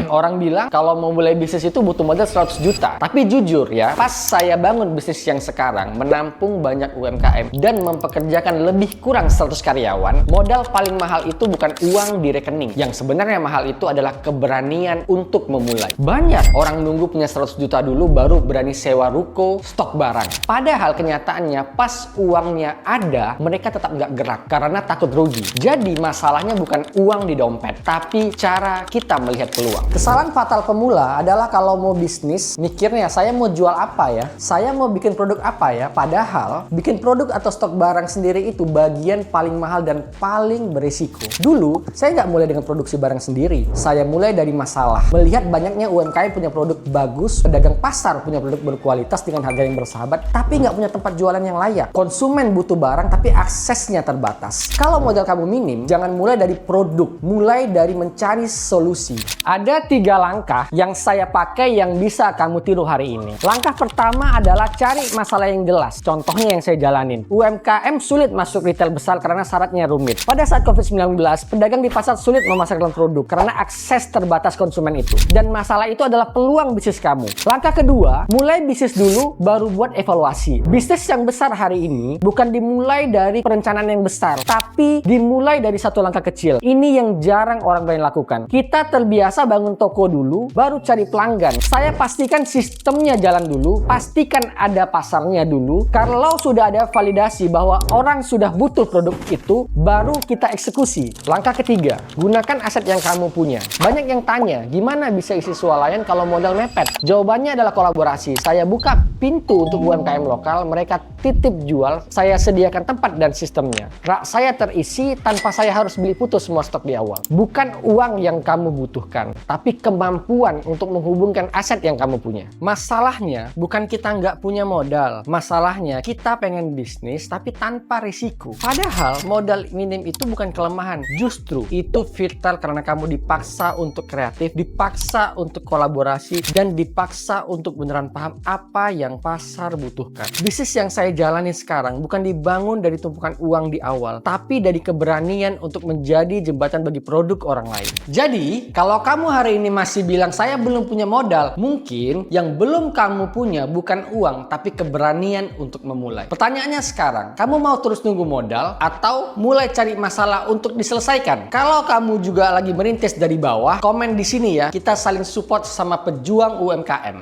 Orang bilang kalau mau mulai bisnis itu butuh modal 100 juta. Tapi jujur ya, pas saya bangun bisnis yang sekarang, menampung banyak UMKM dan mempekerjakan lebih kurang 100 karyawan, modal paling mahal itu bukan uang di rekening. Yang sebenarnya mahal itu adalah keberanian untuk memulai. Banyak orang nunggu punya 100 juta dulu baru berani sewa ruko, stok barang. Padahal kenyataannya pas uangnya ada, mereka tetap nggak gerak karena takut rugi. Jadi masalahnya bukan uang di dompet, tapi cara kita melihat peluang. Kesalahan fatal pemula adalah kalau mau bisnis, mikirnya saya mau jual apa ya? Saya mau bikin produk apa ya? Padahal bikin produk atau stok barang sendiri itu bagian paling mahal dan paling berisiko. Dulu, saya nggak mulai dengan produksi barang sendiri. Saya mulai dari masalah. Melihat banyaknya UMKM punya produk bagus, pedagang pasar punya produk berkualitas dengan harga yang bersahabat, tapi nggak punya tempat jualan yang layak. Konsumen butuh barang, tapi aksesnya terbatas. Kalau modal kamu minim, jangan mulai dari produk. Mulai dari mencari solusi. Ada 3 langkah yang saya pakai yang bisa kamu tiru hari ini. Langkah pertama adalah cari masalah yang jelas. Contohnya yang saya jalanin. UMKM sulit masuk retail besar karena syaratnya rumit. Pada saat COVID-19, pedagang di pasar sulit memasarkan produk karena akses terbatas konsumen itu. Dan masalah itu adalah peluang bisnis kamu. Langkah kedua, mulai bisnis dulu, baru buat evaluasi. Bisnis yang besar hari ini bukan dimulai dari perencanaan yang besar, tapi dimulai dari satu langkah kecil. Ini yang jarang orang lain lakukan. Kita terbiasa bangun toko dulu, baru cari pelanggan. Saya pastikan sistemnya jalan dulu, pastikan ada pasarnya dulu. Kalau sudah ada validasi bahwa orang sudah butuh produk itu, baru kita eksekusi. Langkah ketiga, gunakan aset yang kamu punya. Banyak yang tanya, gimana bisa isi swalayan kalau modal mepet? Jawabannya adalah kolaborasi. Saya buka pintu untuk UMKM lokal, mereka titip jual, saya sediakan tempat dan sistemnya. Rak saya terisi tanpa saya harus beli putus semua stok di awal. Bukan uang yang kamu butuhkan, tapi kemampuan untuk menghubungkan aset yang kamu punya. Masalahnya bukan kita nggak punya modal. Masalahnya kita pengen bisnis tapi tanpa risiko. Padahal modal minim itu bukan kelemahan. Justru itu vital karena kamu dipaksa untuk kreatif, dipaksa untuk kolaborasi, dan dipaksa untuk beneran paham apa yang pasar butuhkan. Bisnis yang saya jalani sekarang bukan dibangun dari tumpukan uang di awal, tapi dari keberanian untuk menjadi jembatan bagi produk orang lain. Jadi, kalau kamu hari ini masih bilang saya belum punya modal, mungkin yang belum kamu punya bukan uang, tapi keberanian untuk memulai. Pertanyaannya sekarang, kamu mau terus nunggu modal atau mulai cari masalah untuk diselesaikan? Kalau kamu juga lagi merintis dari bawah, komen di sini ya. Kita saling support sama pejuang UMKM.